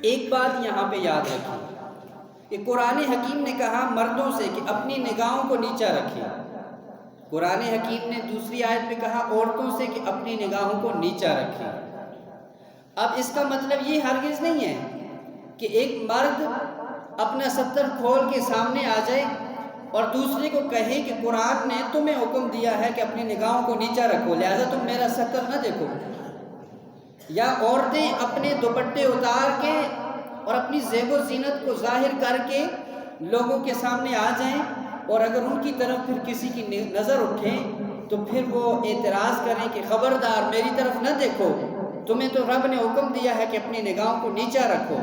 ایک بات یہاں پہ یاد رکھیں کہ قرآن حکیم نے کہا مردوں سے کہ اپنی نگاہوں کو نیچا رکھیں، قرآن حکیم نے دوسری آیت میں کہا عورتوں سے کہ اپنی نگاہوں کو نیچا رکھیں۔ اب اس کا مطلب یہ ہرگز نہیں ہے کہ ایک مرد اپنا ستر کھول کے سامنے آ جائے اور دوسرے کو کہے کہ قرآن نے تمہیں حکم دیا ہے کہ اپنی نگاہوں کو نیچا رکھو، لہذا تم میرا ستر نہ دیکھو۔ یا عورتیں اپنے دوپٹے اتار کے اور اپنی زیب و زینت کو ظاہر کر کے لوگوں کے سامنے آ جائیں، اور اگر ان کی طرف پھر کسی کی نظر اٹھے تو پھر وہ اعتراض کریں کہ خبردار میری طرف نہ دیکھو، تمہیں تو رب نے حکم دیا ہے کہ اپنی نگاہوں کو نیچا رکھو۔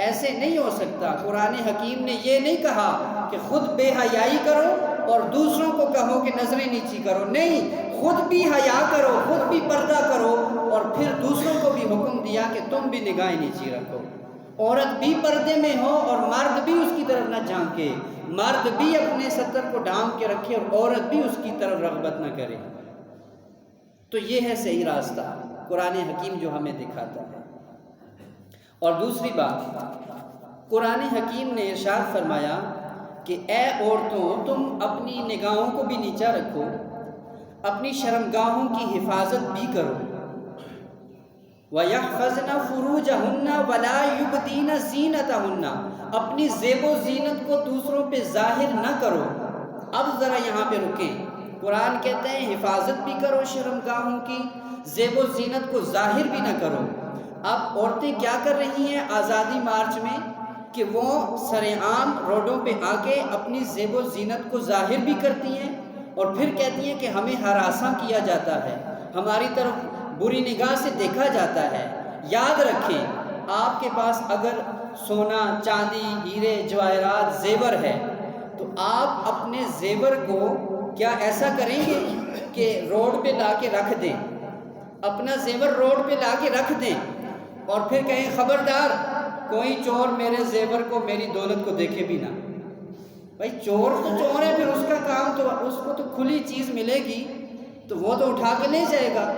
ایسے نہیں ہو سکتا۔ قرآن حکیم نے یہ نہیں کہا کہ خود بے حیائی کرو اور دوسروں کو کہو کہ نظریں نیچی کرو، نہیں، خود بھی حیا کرو، خود بھی پردہ کرو، اور پھر دوسروں کو بھی حکم دیا کہ تم بھی نگاہیں نیچی رکھو۔ عورت بھی پردے میں ہو اور مرد بھی اس کی طرف نہ جھانکے، مرد بھی اپنے ستر کو ڈھانپ کے رکھے اور عورت بھی اس کی طرف رغبت نہ کرے۔ تو یہ ہے صحیح راستہ قرآن حکیم جو ہمیں دکھاتا ہے۔ اور دوسری بات، قرآن حکیم نے ارشاد فرمایا کہ اے عورتوں تم اپنی نگاہوں کو بھی نیچا رکھو، اپنی شرمگاہوں کی حفاظت بھی کرو۔ وَيَحْفَظْنَ فُرُوجَهُنَّ وَلَا يُبْدِينَ زِينَتَهُنَّ، اپنی زیب و زینت کو دوسروں پہ ظاہر نہ کرو۔ اب ذرا یہاں پہ رکیں، قرآن کہتے ہیں حفاظت بھی کرو شرمگاہوں کی، زیب و زینت کو ظاہر بھی نہ کرو۔ اب عورتیں کیا کر رہی ہیں آزادی مارچ میں کہ وہ سرعام روڈوں پہ آ کے اپنی زیب و زینت کو ظاہر بھی کرتی ہیں اور پھر کہتی ہیں کہ ہمیں ہراساں کیا جاتا ہے، ہماری طرف بری نگاہ سے دیکھا جاتا ہے۔ یاد رکھیں آپ کے پاس اگر سونا، چاندی، ہیرے، جواہرات، زیور ہے تو آپ اپنے زیور کو کیا ایسا کریں گے کہ روڈ پہ لا کے رکھ دیں، اپنا زیور روڈ پہ لا کے رکھ دیں اور پھر کہیں خبردار کوئی چور میرے زیور کو، میری دولت کو دیکھے بھی نہ؟ بھائی چور تو چور ہے، پھر اس کا کام تو اس کو تو کھلی چیز ملے گی تو وہ تو اٹھا کے لے جائے گا،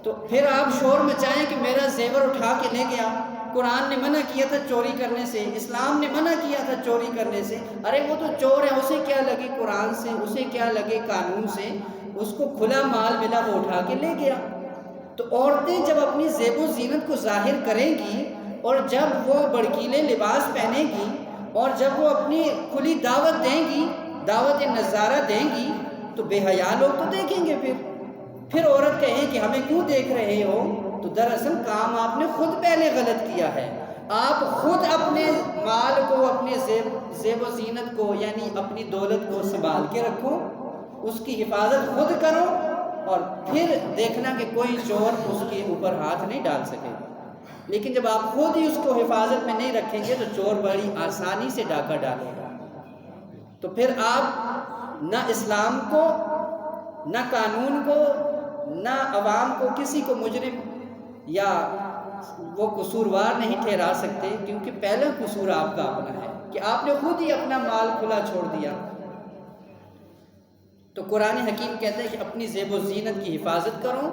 تو پھر آپ شور مچائیں کہ میرا زیور اٹھا کے لے گیا۔ قرآن نے منع کیا تھا چوری کرنے سے، اسلام نے منع کیا تھا چوری کرنے سے۔ ارے وہ تو چور ہے، اسے کیا لگے قرآن سے، اسے کیا لگے قانون سے، اس کو کھلا مال ملا وہ اٹھا کے لے گیا۔ تو عورتیں جب اپنی زیب و زینت کو ظاہر کریں گی اور جب وہ بڑکیلے لباس پہنیں گی اور جب وہ اپنی کھلی دعوت دیں گی، دعوت نظارہ دیں گی، تو بے حیا لوگ تو دیکھیں گے۔ پھر عورت کہے کہ ہمیں کیوں دیکھ رہے ہو، تو دراصل کام آپ نے خود پہلے غلط کیا ہے۔ آپ خود اپنے مال کو، اپنے زیب و زینت کو، یعنی اپنی دولت کو سنبھال کے رکھو، اس کی حفاظت خود کرو، اور پھر دیکھنا کہ کوئی چور اس کے اوپر ہاتھ نہیں ڈال سکے۔ لیکن جب آپ خود ہی اس کو حفاظت میں نہیں رکھیں گے تو چور بڑی آسانی سے ڈاکہ ڈالے گا۔ تو پھر آپ نہ اسلام کو، نہ قانون کو، نہ عوام کو، کسی کو مجرم یا وہ قصوروار نہیں ٹھہرا سکتے، کیونکہ پہلا قصور آپ کا اپنا ہے کہ آپ نے خود ہی اپنا مال کھلا چھوڑ دیا۔ تو قرآن حکیم کہتے ہیں کہ اپنی زیب و زینت کی حفاظت کرو،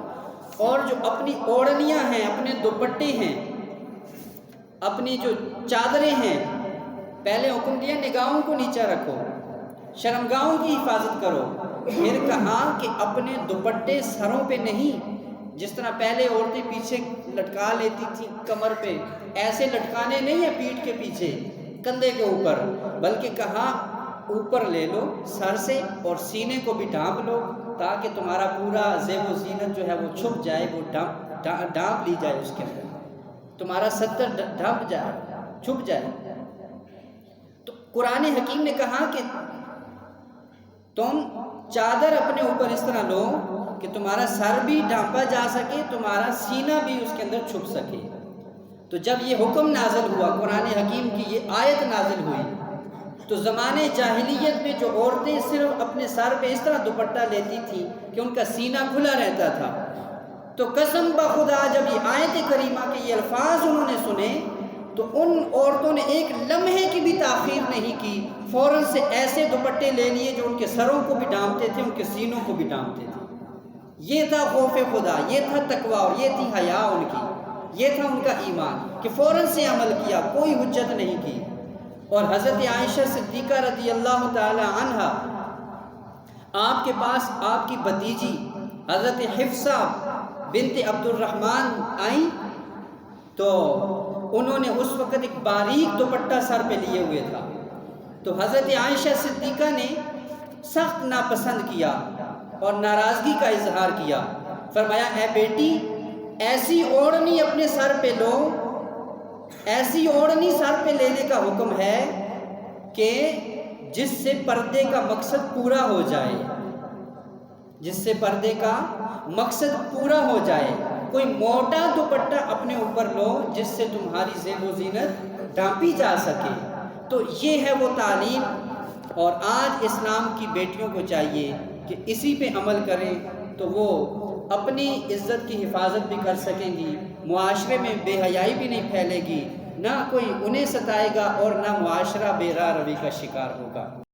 اور جو اپنی اوڑھنیاں ہیں، اپنے دوپٹے ہیں، اپنی جو چادریں ہیں، پہلے حکم دیا نگاہوں کو نیچا رکھو، شرمگاہوں کی حفاظت کرو۔ پھر کہا کہ اپنے دوپٹے سروں پہ نہیں، جس طرح پہلے عورتیں پیچھے لٹکا لیتی تھیں کمر پہ، ایسے لٹکانے نہیں ہیں پیٹھ کے پیچھے، کندھے کے اوپر، بلکہ کہا اوپر لے لو سر سے اور سینے کو بھی ڈھانپ لو تاکہ تمہارا پورا زیب و زینت جو ہے وہ چھپ جائے، وہ ڈھانپ لی جائے، اس کے اندر تمہارا ستر ڈھانپ جائے، چھپ جائے۔ تو قرآن حکیم نے کہا کہ تم چادر اپنے اوپر اس طرح لو کہ تمہارا سر بھی ڈھانپا جا سکے، تمہارا سینہ بھی اس کے اندر چھپ سکے۔ تو جب یہ حکم نازل ہوا، قرآن حکیم کی یہ آیت نازل ہوئی، تو زمانے جاہلیت میں جو عورتیں صرف اپنے سر پہ اس طرح دوپٹہ لیتی تھیں کہ ان کا سینہ کھلا رہتا تھا، تو قسم بخدا جب یہ آیت کریمہ کے یہ الفاظ انہوں نے سنے تو ان عورتوں نے ایک لمحے کی بھی تاخیر نہیں کی، فوراً سے ایسے دوپٹے لے لیے جو ان کے سروں کو بھی ڈھانپتے تھے، ان کے سینوں کو بھی ڈھانپتے تھے۔ یہ تھا خوف خدا، یہ تھا تقوی، اور یہ تھی حیا ان کی، یہ تھا ان کا ایمان۔ کہ فوراً سے عمل کیا، کوئی حجت نہیں کی۔ اور حضرت عائشہ صدیقہ رضی اللہ تعالی عنہ آپ کے پاس آپ کی بھتیجی حضرت حفصہ بنت عبد الرحمن آئیں تو انہوں نے اس وقت ایک باریک دوپٹہ سر پہ لیے ہوئے تھا، تو حضرت عائشہ صدیقہ نے سخت ناپسند کیا اور ناراضگی کا اظہار کیا۔ فرمایا اے بیٹی، ایسی اوڑھنی اپنے سر پہ لو، ایسی اوڑھنی سر پہ لینے کا حکم ہے کہ جس سے پردے کا مقصد پورا ہو جائے، جس سے پردے کا مقصد پورا ہو جائے۔ کوئی موٹا دوپٹہ اپنے اوپر لو جس سے تمہاری زیب و زینت ڈھانپی جا سکے۔ تو یہ ہے وہ تعلیم، اور آج اسلام کی بیٹیوں کو چاہیے کہ اسی پہ عمل کریں تو وہ اپنی عزت کی حفاظت بھی کر سکیں گی، معاشرے میں بے حیائی بھی نہیں پھیلے گی، نہ کوئی انہیں ستائے گا اور نہ معاشرہ بے راہ روی کا شکار ہوگا۔